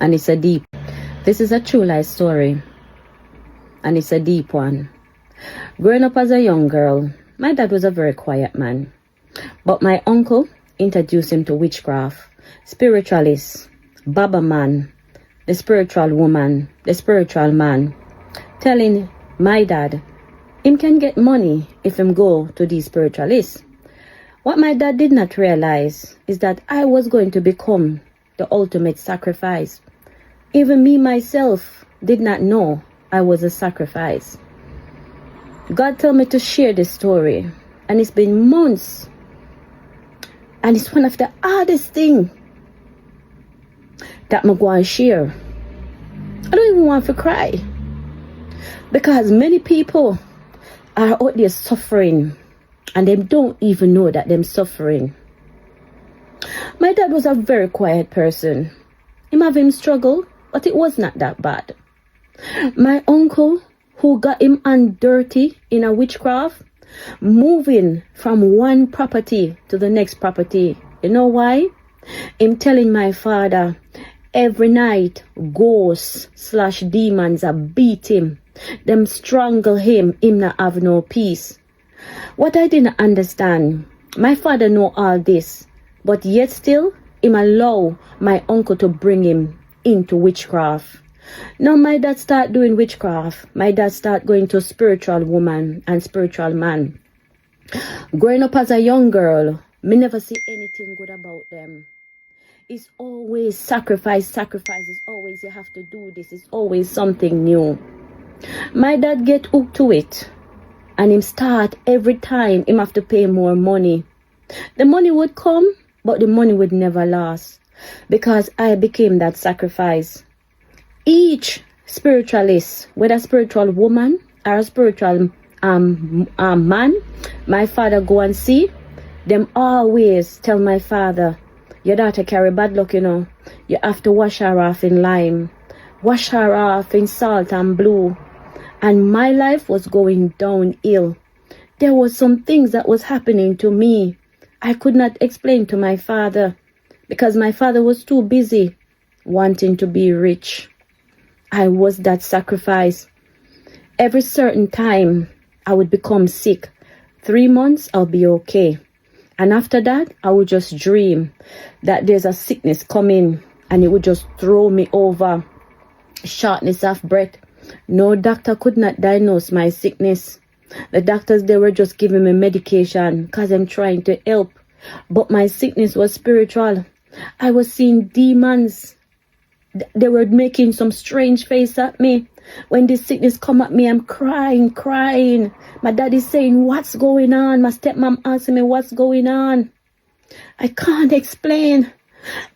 and it's a deep. This is a true life story, and it's a deep one. Growing up as a young girl, my dad was a very quiet man, but my uncle introduced him to witchcraft, spiritualists, Baba man, the spiritual woman, the spiritual man, telling my dad him can get money if him go to these spiritualists. What my dad did not realize is that I was going to become the ultimate sacrifice. Even me myself did not know I was a sacrifice. God told me to share this story, and it's been months, and it's one of the hardest things that I'm going to share. I don't even want to cry, because many people are out there suffering, and they don't even know that they're suffering. My dad was a very quiet person. Him have him struggle, but it was not that bad. My uncle, who got him on dirty in a witchcraft, moving from one property to the next property. You know why? Him telling my father every night ghosts/demons are beat him. Them strangle him not have no peace. What I didn't understand, my father know all this, but yet still him allow my uncle to bring him into witchcraft. Now my dad start doing witchcraft. My dad start going to spiritual woman and spiritual man. Growing up as a young girl, me never see anything good about them. It's always sacrifice. It's always you have to do this. It's always something new. My dad get hooked to it, and him start every time him have to pay more money. The money would come, but the money would never last, because I became that sacrifice. Each spiritualist, whether spiritual woman or a spiritual man, my father go and see, them always tell my father, your daughter carry bad luck, you know. You have to wash her off in lime, wash her off in salt and blue. And my life was going downhill. There was some things that was happening to me I could not explain to my father, because my father was too busy wanting to be rich. I was that sacrifice. Every certain time I would become sick. 3 months I'll be okay. And after that, I would just dream that there's a sickness coming, and it would just throw me over. Shortness of breath. No doctor could not diagnose my sickness. The doctors, they were just giving me medication because I'm trying to help. But my sickness was spiritual. I was seeing demons. They were making some strange face at me. When this sickness come at me, I'm crying. My dad is saying, what's going on? My stepmom asking me, what's going on? I can't explain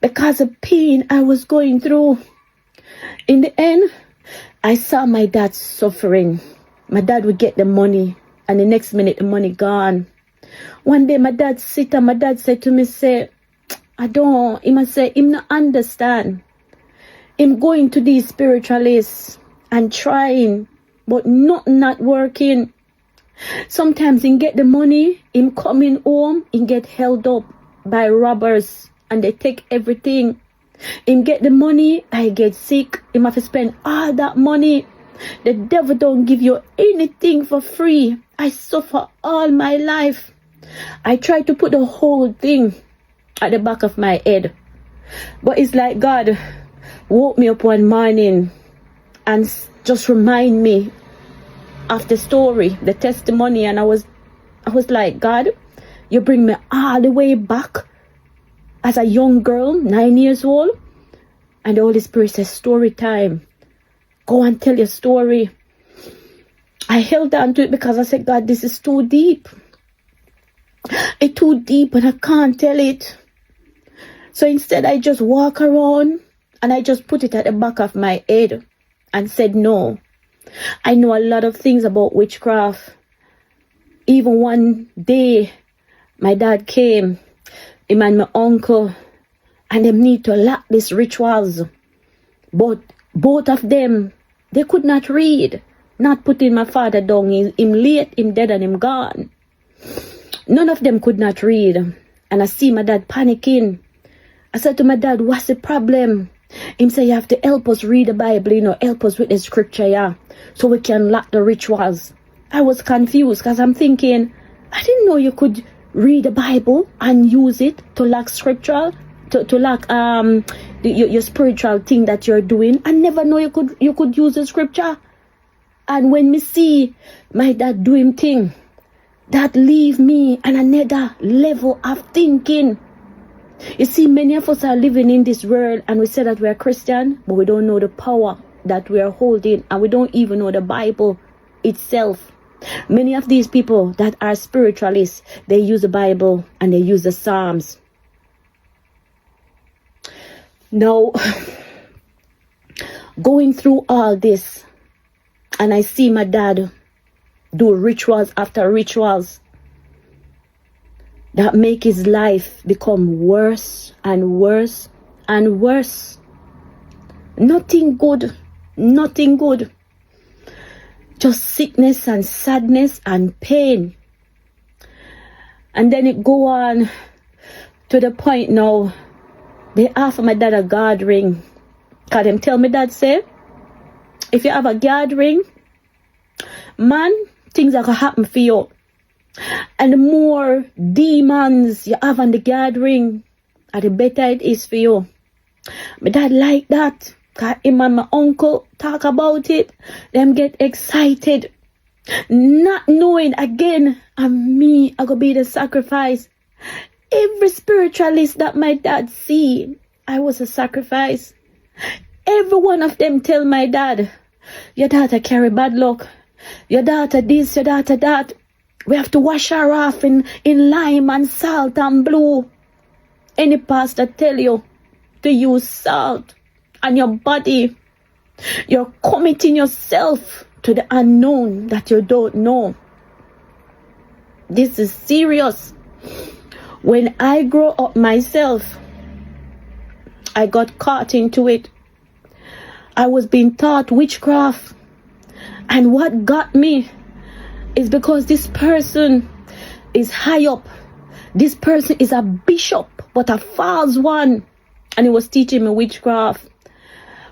because of pain I was going through. In the end, I saw my dad suffering. My dad would get the money, and the next minute the money gone. One day my dad sit and my dad said to me, he must say, him not understand. Him going to these spiritualists and trying, but not working. Sometimes him get the money, him coming home, him get held up by robbers and they take everything. Him get the money, I get sick. Him have to spend all that money. The devil don't give you anything for free. I suffer all my life. I try to put the whole thing at the back of my head. But it's like God woke me up one morning and just remind me of the story, the testimony. And I was like, God, you bring me all the way back as a young girl, 9 years old. And the Holy Spirit says, story time. Go and tell your story. I held on to it because I said, God, this is too deep. It's too deep and I can't tell it. So instead, I just walk around and I just put it at the back of my head and said, no. I know a lot of things about witchcraft. Even one day, my dad came, him and my uncle, and they need to lack these rituals. But both of them, they could not read. Not putting my father down. Him late, him dead, and him gone. None of them could not read. And I see my dad panicking. I said to my dad, what's the problem? Him say you have to help us read the Bible, help us with the scripture, yeah, so we can lack the rituals. I was confused because I'm thinking, I didn't know you could read the Bible and use it to lack scriptural, to lack your spiritual thing that you're doing. I never know you could use the scripture. And when me see my dad doing thing, that leave me on another level of thinking. You see, many of us are living in this world and we say that we're Christian, but we don't know the power that we're holding, and we don't even know the Bible itself. Many of these people that are spiritualists, they use the Bible and they use the Psalms. Now, going through all this, and I see my dad do rituals after rituals that make his life become worse and worse and worse. Nothing good. Just sickness and sadness and pain. And then it go on to the point now, they offer my dad a guard ring. Cause them tell me dad say, if you have a guard ring, man, things are gonna happen for you. And the more demons you have on the guard ring, the better it is for you. My dad like that. Cause him and my uncle talk about it. Them get excited. Not knowing again, and me, I gonna be the sacrifice. Every spiritualist that my dad see, I was a sacrifice. Every one of them tell my dad, your daughter carry bad luck. Your daughter this, your daughter that. We have to wash her off in lime and salt and blue. Any pastor tell you to use salt on your body, you're committing yourself to the unknown that you don't know. This is serious. When I grow up myself, I got caught into it. I was being taught witchcraft. And what got me is because this person is high up. This person is a bishop, but a false one. And he was teaching me witchcraft.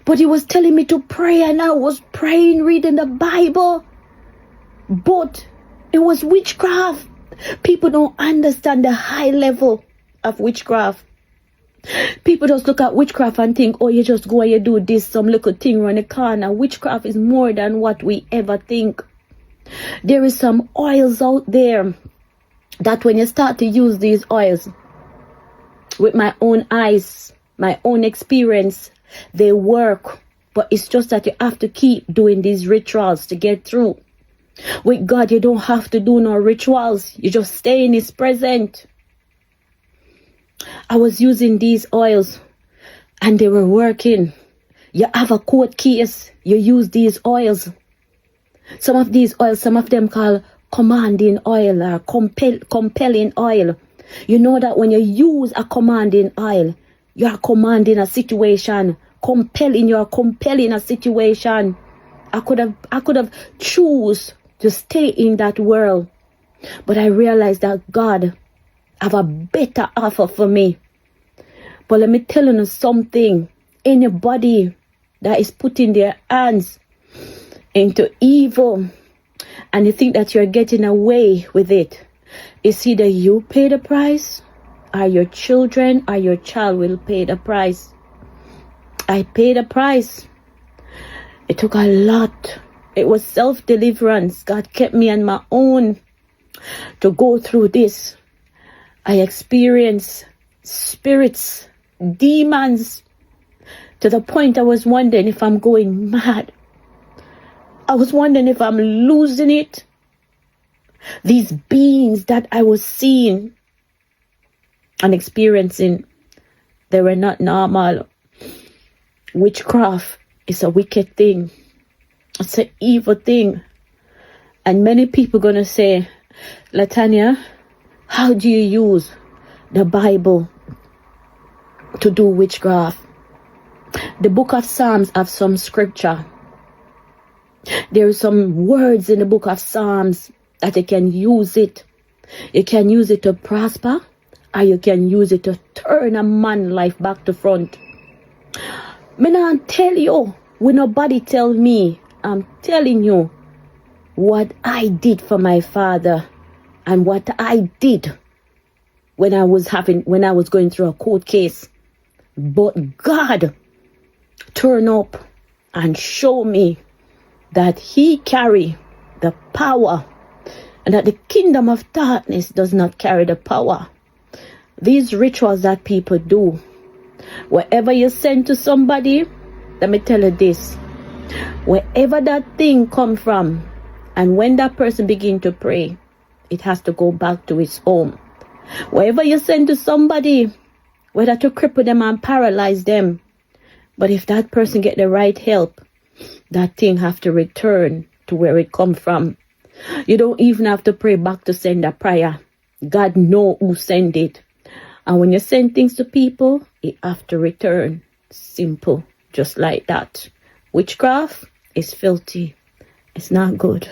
But he was telling me to pray, and I was praying, reading the Bible. But it was witchcraft. People don't understand the high level of witchcraft. People just look at witchcraft and think, oh, you just go and you do this, some little thing around the corner. Witchcraft is more than what we ever think. There is some oils out there that when you start to use these oils, with my own eyes, my own experience, they work. But it's just that you have to keep doing these rituals to get through. With God, you don't have to do no rituals. You just stay in His presence. I was using these oils and they were working. You have a court case, you use these oils. Some of these oils, some of them called commanding oil or compelling oil. You know that when you use a commanding oil, you are commanding a situation. You're compelling a situation. I could have choose to stay in that world. But I realized that God have a better offer for me. But let me tell you something. Anybody that is putting their hands into evil and you think that you're getting away with it, it's either you pay the price or your children or your child will pay the price. I paid the price. It took a lot. It was self-deliverance. God kept me on my own to go through this. I experienced spirits, demons, to the point I was wondering if I'm going mad. I was wondering if I'm losing it. These beings that I was seeing and experiencing, they were not normal. Witchcraft is a wicked thing. It's an evil thing. And many people gonna say, Latanya, how do you use the Bible to do witchcraft? The book of Psalms have some scripture. There are some words in the book of Psalms that you can use it. You can use it to prosper, or you can use it to turn a man's life back to front. Me not tell you. When nobody tell me, I'm telling you what I did for my father and what I did when I was going through a court case. But God turn up and show me that he carry the power and that the kingdom of darkness does not carry the power. These rituals that people do, wherever you send to somebody, let me tell you this, wherever that thing come from, and when that person begin to pray, it has to go back to his home. Wherever you send to somebody, whether to cripple them and paralyze them, but if that person get the right help, that thing have to return to where it come from. You don't even have to pray back to send a prayer. God know who send it. And when you send things to people, it have to return. Simple. Just like that. Witchcraft is filthy. It's not good.